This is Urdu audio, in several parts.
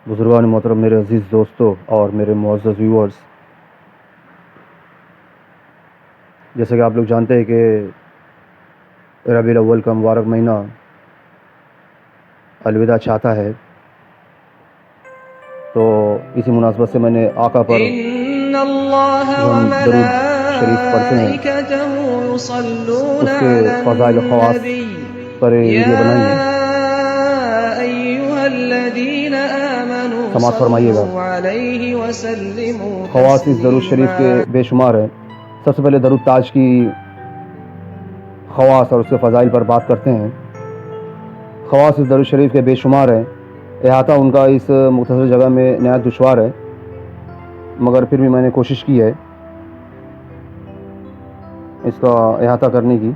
بزرگان محترم، میرے عزیز دوستوں اور میرے معزز ویورز، جیسا کہ آپ لوگ جانتے ہیں کہ ربیع الاول کا مبارک مہینہ الوداع چاہتا ہے، تو اسی مناسبت سے میں نے آقا پر ان اللہ جو ہم درود شریف پڑھتے ہیں وملائکته یصلون اس کے علی فضائل و خواص النبی پر یا ویڈیو بنائی ہے، ایھا الذین آمنوا سماعت فرمائیے گا۔ صلوا علیہ وسلموا خواص اس درود شریف تسلیما۔ کے بے شمار ہیں۔ سب سے پہلے درود تاج کی خواص اور اس کے فضائل پر بات کرتے ہیں۔ خواص اس درود شریف کے بے شمار ہیں، احاطہ ان کا اس مختصر جگہ میں نہایت دشوار ہے، مگر پھر بھی میں نے کوشش کی ہے اس کا احاطہ کرنے کی۔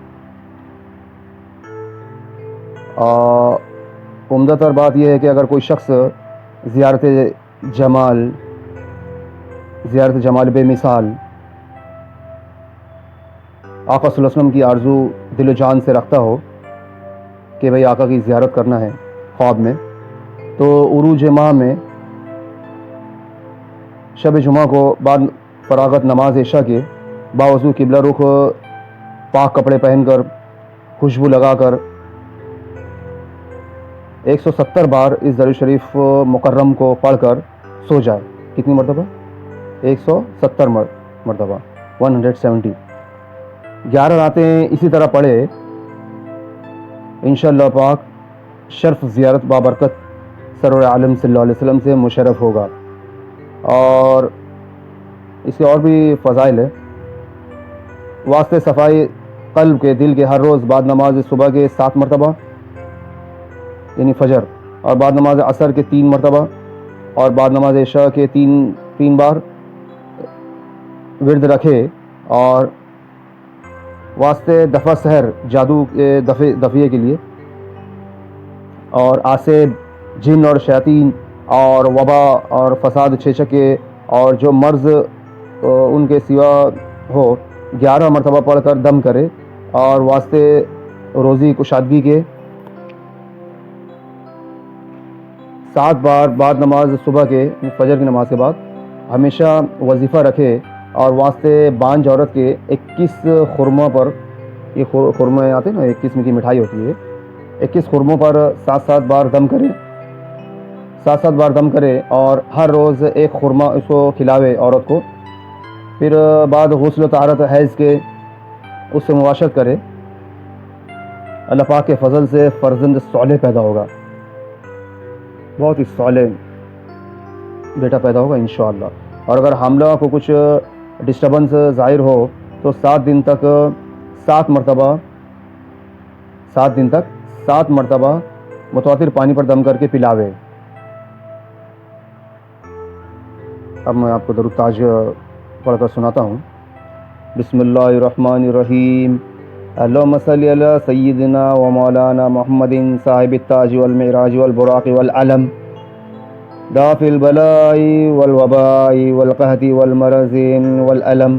عمدہ تر بات یہ ہے کہ اگر کوئی شخص زیارت جمال بے مثال آقا صلی اللہ علیہ وسلم کی آرزو دل و جان سے رکھتا ہو کہ بھئی آقا کی زیارت کرنا ہے خواب میں، تو عروج ماہ میں شب جمعہ کو بعد فراغت نماز عشاء کے باوضو قبلہ رخ پاک کپڑے پہن کر خوشبو لگا کر 170 بار اس درود شریف مکرم کو پڑھ کر سو جائے۔ کتنی مرتبہ؟ 170 مرتبہ 170۔ 11 راتیں اسی طرح پڑھے، انشاءاللہ پاک شرف زیارت بابرکت سرور عالم صلی اللہ علیہ وسلم سے مشرف ہوگا۔ اور اس کے اور بھی فضائل ہے۔ واسطے صفائی قلب کے دل کے ہر روز بعد نماز صبح کے 7 مرتبہ یعنی فجر، اور بعد نماز عصر کے 3 مرتبہ، اور بعد نماز عشاء کے تین بار ورد رکھے، اور واسطے دفع سحر جادو کے دفعے کے لیے، اور آسیب جن اور شیاطین اور وبا اور فساد چھیچکے اور جو مرض ان کے سوا ہو 11 مرتبہ پڑھ کر دم کرے، اور واسطے روزی کشادگی کے 7 بار بعد نماز صبح کے فجر کی نماز کے بعد ہمیشہ وظیفہ رکھے، اور واسطے بانجھ عورت کے 21 خرموں پر، یہ خرمے آتے ہیں نا، 21 قسم کی مٹھائی ہوتی ہے، 21 خرموں پر 7 بار دم کرے، 7 بار دم کرے، اور ہر روز ایک خرمہ اس کو کھلاوے عورت کو۔ پھر بعد غسل و طہارت حیض کے اس سے مباشرت کرے، اللہ پاک کے فضل سے فرزند صالح پیدا ہوگا، بہت ہی صالح بیٹا پیدا ہوگا انشاءاللہ۔ اور اگر حاملہ کو کچھ ڈسٹربنس ظاہر ہو تو 7 دن تک 7 مرتبہ متواتر پانی پر دم کر کے پلاوے۔ اب میں آپ کو درود تاج پڑھ کر سناتا ہوں۔ بسم اللہ الرحمن الرحیم۔ اللہم صلی علی سیدنا و مولانا محمد صاحب التاج والمعراج والبراق والعلم، دافع البلاء والوباء والقحط والمرض والألم،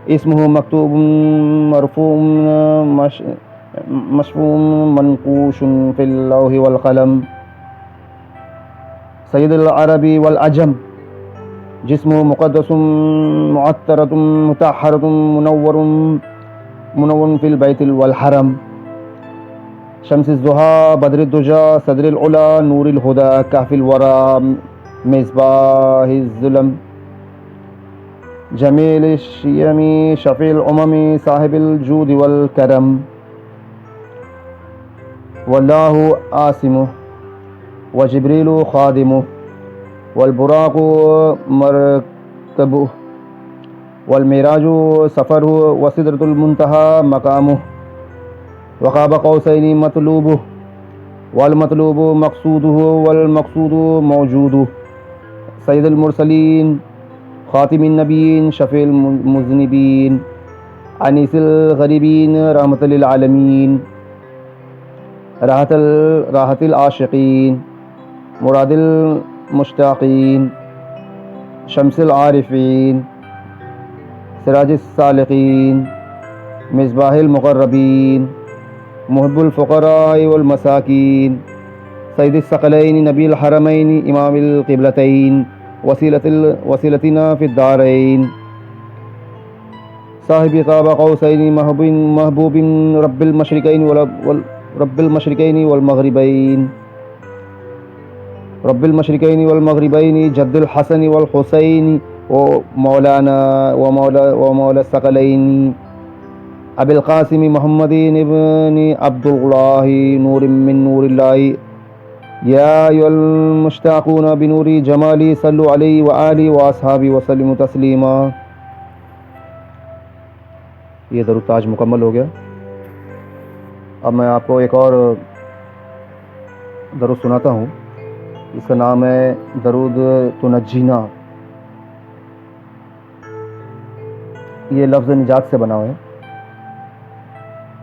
اسمه مکتوب مرفوع مشفوع منقوش فی اللوح والقلم، سید العرب والعجم، جسمه مقدس معطرة مطهرة منور في البيت والحرم، شمس الضحى بدر الدجى صدر العلا نور الهدى كهف الورى مصباح الظلم، جمیل الشیم شفیع الامم صاحب الجود والکرم، واللہ عاصمہ وجبریل خادمہ والبراق مرکبہ والمعراج سفرہ وسدرۃ المنتہی مقامہ، وقاب قوسین مطلوبہ والمطلوب مقصودہ والمقصود موجودہ، سید المرسلین خاتم النبیین شفیع المذنبین انیس الغریبین رحمۃ للعالمین، راحت العاشقین مراد المشتاقین، شمس العارفین سراج السالقین مصباح المقربین، محب الفقراء والمساکین، سید الثقلین نبی الحرمین امام القبلتین وسیلتنا فی الدارین صاحب قاب قوسین محبوب رب المشرقین والمغربین جد الحسن والحسین ومولا الثقلین ابی القاسم محمد ابن عبد اللہ نور من نور اللہ یا ایھا المشتاقون بنور جمالی صلوا علیہ وآلہ واصحابہ وسلموا تسلیما. یہ درود تاج مکمل ہو گیا. اب میں آپ کو ایک اور درود سناتا ہوں. اس کا نام ہے درود تنجینا. یہ لفظ نجات سے بنا ہوا ہے.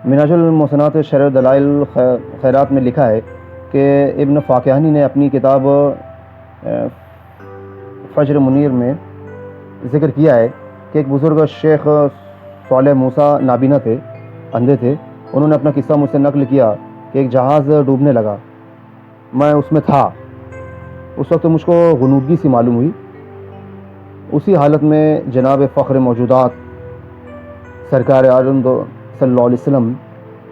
منہاج المحسنات شرح دلائل خیرات میں لکھا ہے کہ ابن فاکہانی نے اپنی کتاب فجر منیر میں ذکر کیا ہے کہ ایک بزرگ شیخ صالح موسیٰ نابینا تھے، اندھے تھے. انہوں نے اپنا قصہ مجھ سے نقل کیا کہ ایک جہاز ڈوبنے لگا، میں اس میں تھا. اس وقت مجھ کو غنودگی سی معلوم ہوئی. اسی حالت میں جناب فخر موجودات سرکار عالم صلی اللہ علیہ وسلم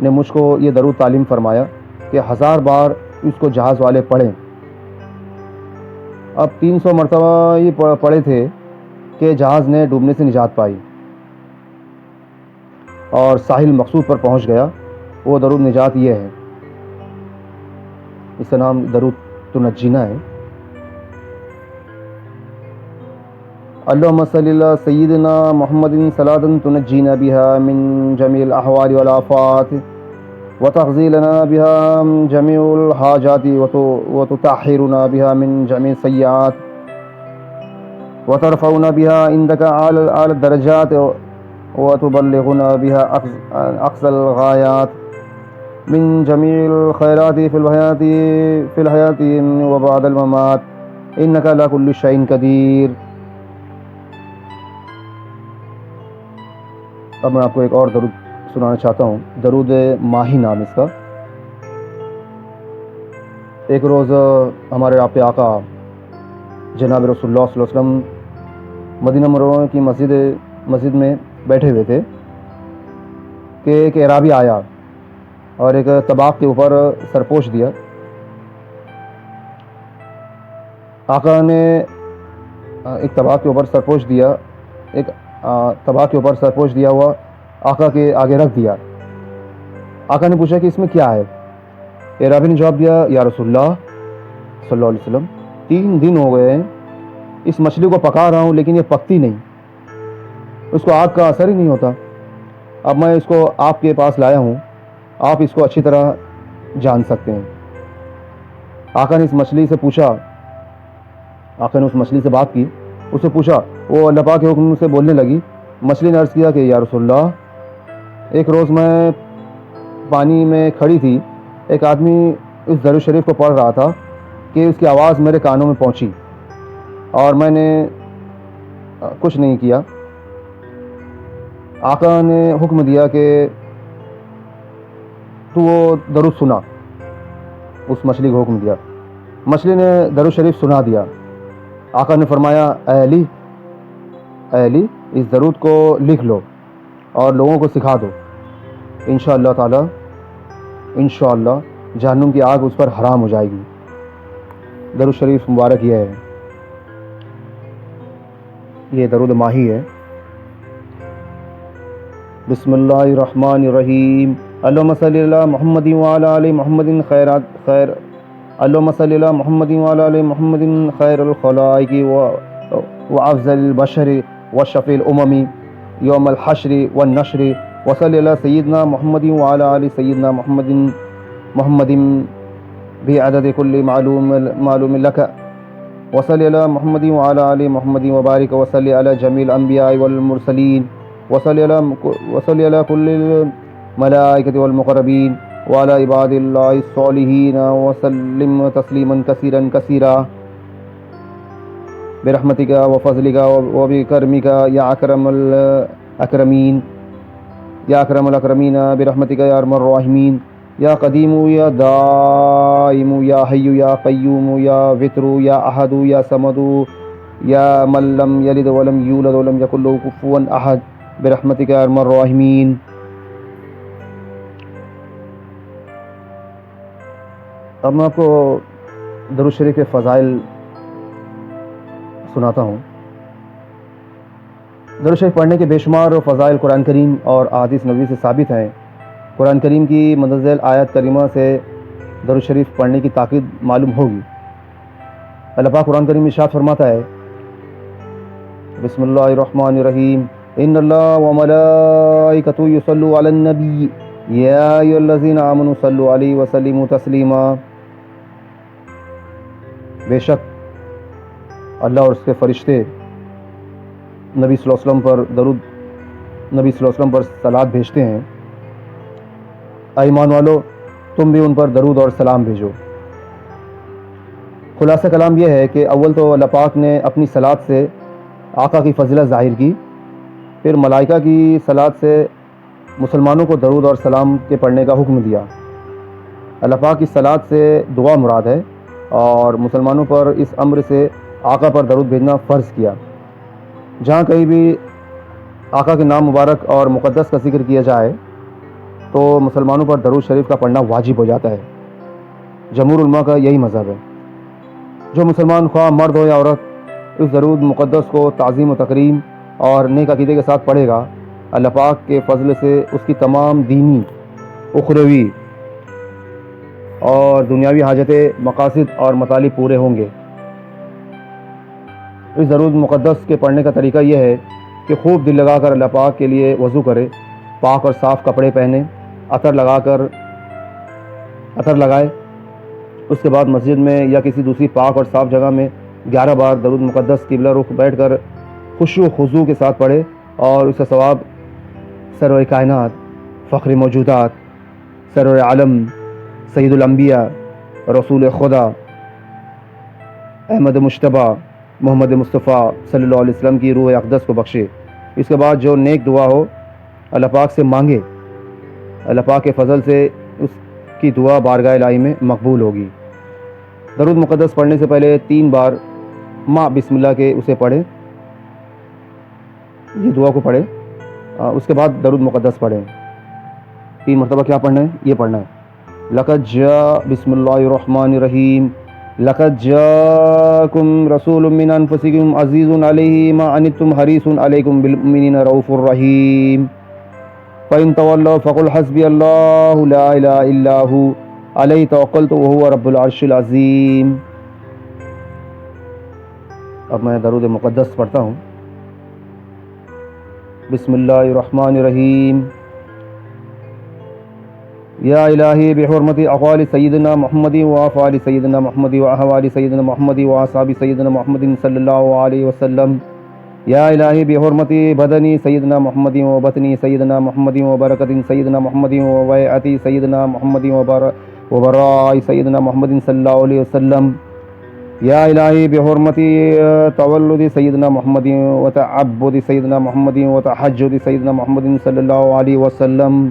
نے مجھ کو یہ درود تعلیم فرمایا کہ 1000 بار اس کو جہاز والے پڑھیں. اب 300 مرتبہ یہ پڑھے تھے کہ جہاز نے ڈوبنے سے نجات پائی اور ساحل مقصود پر پہنچ گیا. وہ درود نجات یہ ہے. اس کا نام درود تنجینا ہے. اللہم صلی اللہ سیدنا محمد صلاۃ تنجینا بها من جمیع الاحوال والآفات وتقضی لنا بها جمیع الحاجات وتطہرنا بها من جمیع السیئات وترفعنا بها عندك اعلی الدرجات وتبلغنا بها اقصى الغایات من جمیع الخیرات فی الحیات وبعد الممات انك على كل شیء قدیر. اب میں آپ کو ایک اور درود سنانا چاہتا ہوں. درود ماہی نام اس کا. ایک روز ہمارے آپ آقا جناب رسول اللہ صلی اللہ علیہ وسلم مدینہ منورہ کی مسجد میں بیٹھے ہوئے تھے کہ ایک اعرابی آیا اور ایک طباق کے اوپر سرپوش دیا. آقا نے ایک طباق کے اوپر سرپوش دیا، ایک طباق کے اوپر سرپوش دیا ہوا آقا کے آگے رکھ دیا. آقا نے پوچھا کہ اس میں کیا ہے؟ اعرابی نے جواب دیا، یا رسول اللہ صلی اللہ علیہ وسلم 3 دن ہو گئے ہیں اس مچھلی کو پکا رہا ہوں لیکن یہ پکتی نہیں، اس کو آگ کا اثر ہی نہیں ہوتا. اب میں اس کو آپ کے پاس لایا ہوں، آپ اس کو اچھی طرح جان سکتے ہیں. آقا نے اس مچھلی سے پوچھا، آقا نے اس مچھلی سے بات کی، اس سے پوچھا. وہ اللہ پاک کے حکم سے بولنے لگی. مچھلی نے عرض کیا کہ یا رسول اللہ ایک روز میں پانی میں کھڑی تھی، ایک آدمی اس درود شریف کو پڑھ رہا تھا کہ اس کی آواز میرے کانوں میں پہنچی اور میں نے کچھ نہیں کیا. آقا نے حکم دیا کہ تو وہ درود سنا. اس مچھلی کو حکم دیا. مچھلی نے درود شریف سنا دیا. آقا نے فرمایا، اے علی اس درود کو لکھ لو اور لوگوں کو سکھا دو. انشاءاللہ تعالی انشاءاللہ جہنم کی آگ اس پر حرام ہو جائے گی. درود شریف مبارک یہ ہے. یہ درود ماہی ہے. بسم اللہ الرحمن الرحیم. اللہم صلی اللہ محمد وعلی آل محمد خیر اللہم صلی اللہ محمد وعلی آل محمد خیر الخلائق وافضل البشر وشفیع الامم یوم الحشر والنشر وصلی اللہ سیدنا محمد وعلی آل سیدنا محمد بعدد کل معلوم لک وصلی اللہ محمد وعلی آل محمد وبارک وصلی علی جمیع الانبیاء والمرسلین وصلی علی کل الملائکۃ والمقربین وعلی عباد اللہ الصالحین وسلم تسلیما کثیرا کثیرا برحمتک وفضلک وبکرمک یا اکرم الاکرمین یا اکرم الاکرمین برحمتک یا ارحم الراحمین یا قدیم یا دائم یا حی یا قیوم یا وتر یا احد یا صمد یا من لم یلد ولم یولد ولم یکن له کفوا احد برحمتک یا ارحم الراحمین۔ اب میں آپ کو درود شریف کے فضائل سناتا ہوں۔ درود شریف پڑھنے کے بے شمار فضائل قرآن کریم اور احادیث نبوی سے ثابت ہیں۔ قرآن کریم کی مندرجہ آیات کریمہ سے درود شریف پڑھنے کی تاکید معلوم ہوگی۔ اللہ پاک قرآن کریم میں ارشاد فرماتا ہے، بسم اللہ الرحمن الرحیم، ان اللہ وملائکتہ یصلون علی النبی یا ایھا الذین آمنوا صلوا علیہ وسلموا تسلیما۔ بے شک اللہ اور اس کے فرشتے نبی صلی اللہ علیہ وسلم پر درود، نبی صلی اللہ علیہ وسلم پر صلوات بھیجتے ہیں۔ اے ایمان والو، تم بھی ان پر درود اور سلام بھیجو۔ خلاصہ کلام یہ ہے کہ اول تو اللہ پاک نے اپنی صلوات سے آقا کی فضیلت ظاہر کی، پھر ملائکہ کی صلوات سے مسلمانوں کو درود اور سلام کے پڑھنے کا حکم دیا۔ اللہ پاک کی صلوات سے دعا مراد ہے اور مسلمانوں پر اس امر سے آقا پر درود بھیجنا فرض کیا۔ جہاں کہیں بھی آقا کے نام مبارک اور مقدس کا ذکر کیا جائے تو مسلمانوں پر درود شریف کا پڑھنا واجب ہو جاتا ہے۔ جمہور علماء کا یہی مذہب ہے۔ جو مسلمان خواہ مرد ہو یا عورت اس درود مقدس کو تعظیم و تکریم اور نیک عقیدے کے ساتھ پڑھے گا، اللہ پاک کے فضل سے اس کی تمام دینی، اخروی اور دنیاوی حاجتیں، مقاصد اور مطالب پورے ہوں گے۔ اس درود مقدس کے پڑھنے کا طریقہ یہ ہے کہ خوب دل لگا کر اللہ پاک کے لیے وضو کرے، پاک اور صاف کپڑے پہنے، عطر لگائے، اس کے بعد مسجد میں یا کسی دوسری پاک اور صاف جگہ میں 11 بار درود مقدس قبلہ رخ بیٹھ کر خشوع و خضوع کے ساتھ پڑھے، اور اس کا ثواب سرور کائنات، فخر موجودات، سرور عالم، سید الانبیاء، رسول خدا، احمد مجتبیٰ محمد مصطفیٰ صلی اللہ علیہ وسلم کی روح اقدس کو بخشے۔ اس کے بعد جو نیک دعا ہو اللہ پاک سے مانگے، اللہ پاک کے فضل سے اس کی دعا بارگاہ الہی میں مقبول ہوگی۔ درود مقدس پڑھنے سے پہلے 3 بار ماں بسم اللہ کے اسے پڑھیں، یہ دعا کو پڑھیں، اس کے بعد درود مقدس پڑھیں۔ 3 مرتبہ کیا پڑھنا ہے؟ یہ پڑھنا ہے، لقد جاء بسم اللہ الرحمن الرحیم، لقد جاءکم رسول من انفسکم عزیز علیہ ما عنتم حریص علیکم بالمؤمنین رؤوف الرحیم، فإن تولوا فقل حسبی اللہ لا الہ الا ہو علیہ توکلت وہو رب العرش العظیم۔ اب میں درود مقدس پڑھتا ہوں۔ بسم اللہ الرحمن الرحیم، یا الہی بحرمت اقوال سیدنا محمد و افعال سیدنا محمد و احوال سیدنا محمد و اصحاب سیدنا محمد صلی اللہ علیہ وسلم، یا الہی بحرمت بدنی سیدنا محمد و بطنی سیدنا محمد و برکت سیدنا محمد و بیعت سیدنا محمد و براء سیدنا محمد صلی اللہ علیہ وسلم، یا الہی بحرمت تولد سیدنا محمد و تعبد سیدنا محمد و تحجد سیدنا محمد صلی اللہ علیہ وسلم،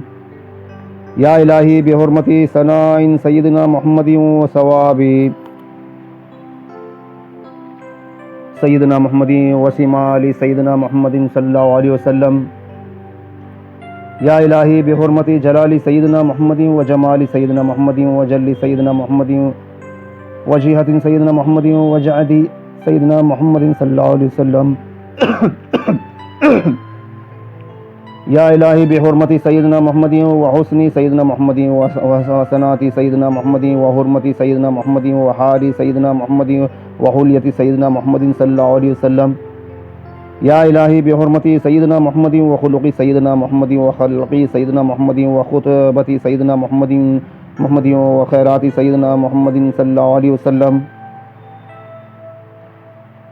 یا الہی بحرمت ثناء سیدنا محمد و ثواب سیدنا محمد و شمال سیدنا محمد صلی اللہ علیہ وسلم، یا الہی بحرمت جلال سیدنا محمد و جمال سیدنا محمد و جل سیدنا محمد و جہت سیدنا محمد و جعد سیدنا محمد صلی اللہ علیہ وسلم، یا الہی بحرمت سیدنا محمد و حسن سیدنا محمد و حسنات سیدنا محمد و حرمت سیدنا محمد و حال سیدنا محمد و حلیت سیدنا محمد صلی اللہ علیہ وسلم، یا الہی بحرمت سیدنا محمد و خلق سیدنا محمد و خلق سیدنا محمد و خطبت سیدنا محمد و خیرات سیدنا محمد صلی اللہ علیہ وسلم،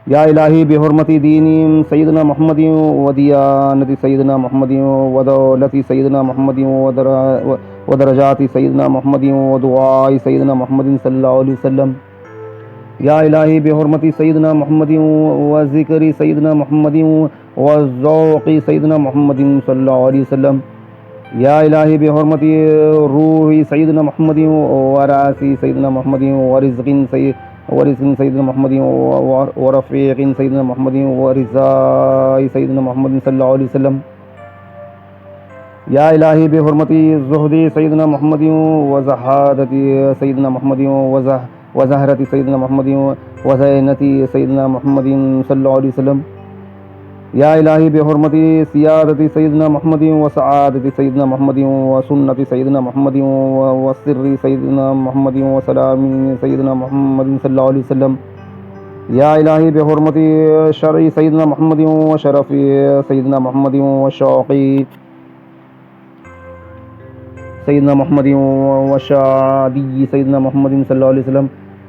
یا الہی بحرمت دین سیدنا محمد و دیانت سیدنا محمد و دولت سیدنا محمد و درجات سیدنا محمد و دعاء سیدنا محمد صلی اللہ علیہ وسلم، یا الہی بحرمت سیدنا محمد و ذکر سیدنا محمد و ذوق سیدنا محمد صلی اللہ علیہ وسلم، یا الہی بحرمت روح سیدنا محمد وراث سیدنا محمد ورزق سیدنا محمد ورفیق سیدنا محمد ورضاء سیدنا محمد صلی اللہ علیہ وسلم. یا الہی بحرمت زہد سیدنا محمد وزہادت سیدنا محمد وزہرت سیدنا محمد وزینت سیدنا محمد صلی اللہ علیہ وسلم. یا الہی بحرمت سیادت سیدنا محمد وسعادت سیدنا محمد وسنت سیدنا محمد وسر سیدنا محمد وسلام سیدنا محمد صلی اللہ علیہ وسلم. یا الہی بحرمت شرع سیدنا محمد وشرف سیدنا محمد وشوق سیدنا محمد وشادی سیدنا محمد صلی اللہ علیہ وسلم.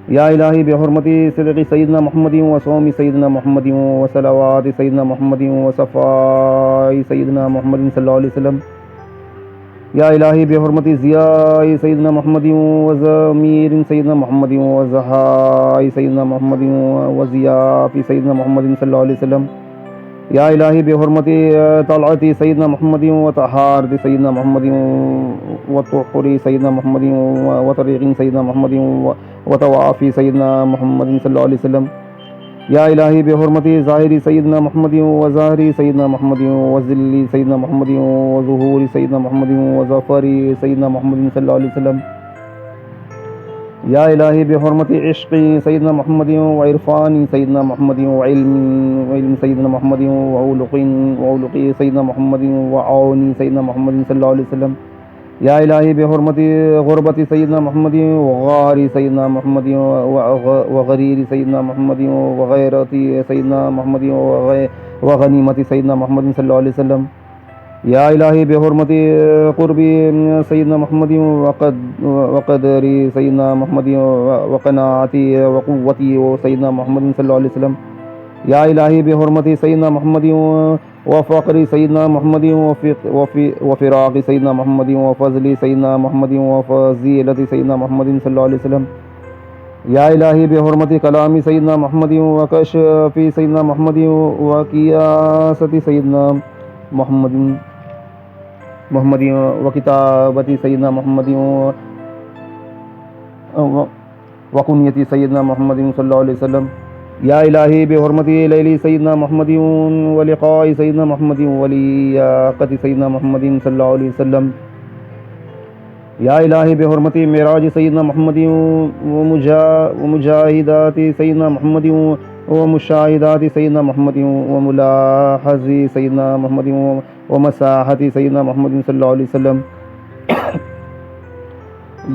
یا الہی بحرمت صدق سیدنا محمد وصوم سیدنا محمد وصلوات سیدنا محمد وصفاء سیدنا محمد صلی اللہ علیہ وسلم. یا الہی بحرمت ضیاء سیدنا محمد وضمیر سیدنا محمد وضحاء سیدنا محمد وضیاء سیدنا محمد صلی اللہ علیہ وسلم. یا الہی بحرمت طلعت سیدنا محمد وطہارت سیدنا محمد وطہر سیدنا محمد وطریق سیدنا محمد وطوافی سیدنا محمد صلی اللہ علیہ وسلم. یا الہی بحرمت ظاہری سیدنا محمد وظاہری سیدنا محمد وذلی سیدنا محمد وظہور سیدنا محمد وظفری سیدنا محمد صلی اللہ علیہ وسلم. یا الہی بحرمت عشق سیدنا محمد وعرفان سیدنا محمد وعلم سیدنا محمد وعلق سیدنا محمد وعون سیدنا محمد صلی اللہ علیہ وسلم. یا الہی بحرمت غربت سیدنا محمد وغار سیدنا محمد وغریر سیدنا محمد وغیرت سیدنا محمد وغنیمت سیدنا محمد صلی اللہ علیہ وسلم. یا الہی بحرمت قرب سیدنا محمد وقدر سیدنا محمد وقناعتی وقوتی سیدنا محمد صلی اللہ علیہ وسلم. یا الہی بحرمت سیدنا محمد وفقر سیدنا محمد وفراق سیدنا محمد وفضل سیدنا محمد وفضیلت سیدنا محمد صلی اللہ علیہ وسلم. یا الہی بحرمت کلام سیدنا محمد وکشف سیدنا محمد وقیاست سیدنا محمد وکتابت سیدنا محمد وکنیت سیدنا محمد صلی اللہ علیہ وسلم. یا الہی بحرمت لیلی سیدنا محمد ولقاء سیدنا محمد ولیاقت سیدنا محمد صلی اللہ علیہ وسلم. یا الہی بحرمت معراج سیدنا محمد ومجاہدات سیدنا محمد ومشاہدات سیدنا محمد وملاحظ سیدنا محمد ومساحت سیدنا محمد صلی اللہ علیہ وسلم.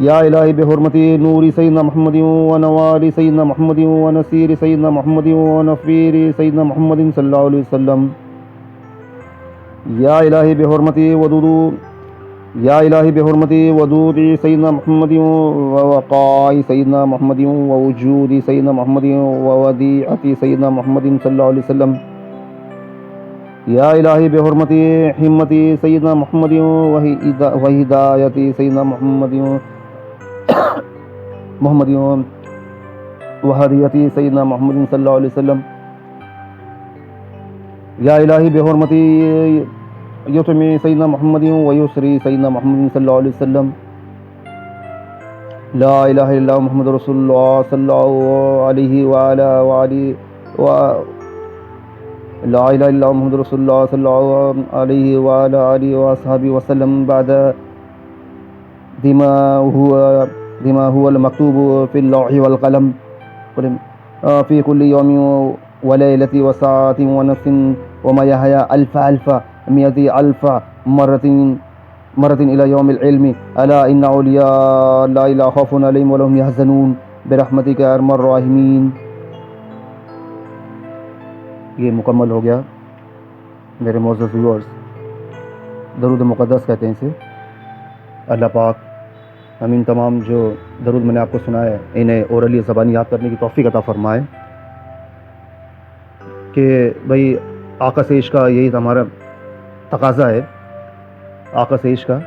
یا الہی بحرمت نور سیدنا محمد ونوار سیدنا محمد ونصیر سیدنا محمد ونفیر سیدنا محمد صلی اللہ علیہ وسلم. یا الہی بحرمت ودود سیدنا محمد ووقاء سیدنا محمد ووجود سیدنا محمد وودیعت سیدنا محمد صلی اللہ علیہ وسلم. یا الہی بحرمت ہمت سیدنا محمد وہدایت سیدنا محمد وحدیت سیدنا محمد صلی اللہ علیہ وسلم. یا الہی بحرمت یتم سیدنا محمد ویسری سیدنا محمد صلی اللہ علیہ وسلم. لا الہ الا اللہ محمد رسول اللہ صلی اللہ علیہ لا الہ الا اللہ محمد رسول اللہ صلی اللہ علیہ وآلہ آلہ وصحبہ وسلم بعد بما هو المكتوب في اللوح والقلم في كل يوم وليلة وساعة ونفس وما يحيا ألف مئة ألف مرة إلى يوم العلم ألا إن أولياء لا إله خوف عليهم ولا هم يحزنون برحمتك يا أرحم الراحمين. یہ مکمل ہو گیا میرے معزز ویورز. درود مقدس کہتے ہیں اسے. اللہ پاک ہمیں تمام جو درود میں نے آپ کو سنایا ہے انہیں اورلی زبانی یاد کرنے کی توفیق عطا فرمائے کہ بھئی آقا سے عشق کا یہی ہمارا تقاضا ہے. آقا سے عشق کا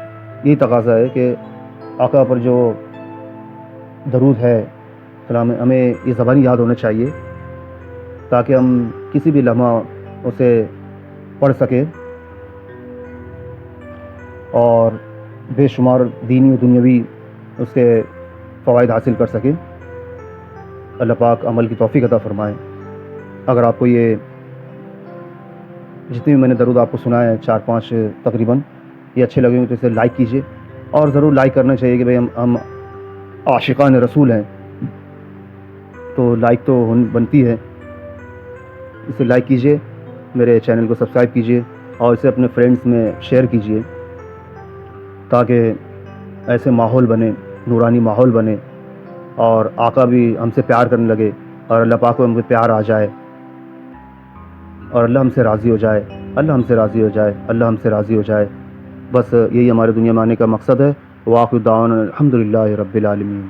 یہی تقاضا ہے کہ آقا پر جو درود ہے سلام ہمیں یہ زبانی یاد ہونا چاہیے تاکہ ہم کسی بھی لمحہ اسے پڑھ سکیں. اور بے شمار دینی و دنیاوی اس کے فوائد حاصل کر سکیں۔ اللہ پاک عمل کی توفیق عطا فرمائے۔ اگر آپ کو یہ جتنے بھی میں نے درود آپ کو سنایا ہے 4-5 تقریباً یہ اچھے لگے ہوں تو اسے لائک کیجیے، اور ضرور لائک کرنا چاہیے کہ بھئی ہم عاشقان رسول ہیں، تو لائک تو بنتی ہے۔ اسے لائک کیجیے، میرے چینل کو سبسکرائب کیجیے اور اسے اپنے فرینڈز میں شیئر کیجیے تاکہ ایسے ماحول بنے، نورانی ماحول بنے، اور آقا بھی ہم سے پیار کرنے لگے اور اللہ پاک کو ہم پہ پیار آ جائے اور اللہ ہم سے راضی ہو جائے، اللہ ہم سے راضی ہو جائے، اللہ ہم سے راضی ہو جائے۔ بس یہی ہمارے دنیا میں آنے کا مقصد ہے۔ وآخر دعوانا الحمدللہ رب العالمین۔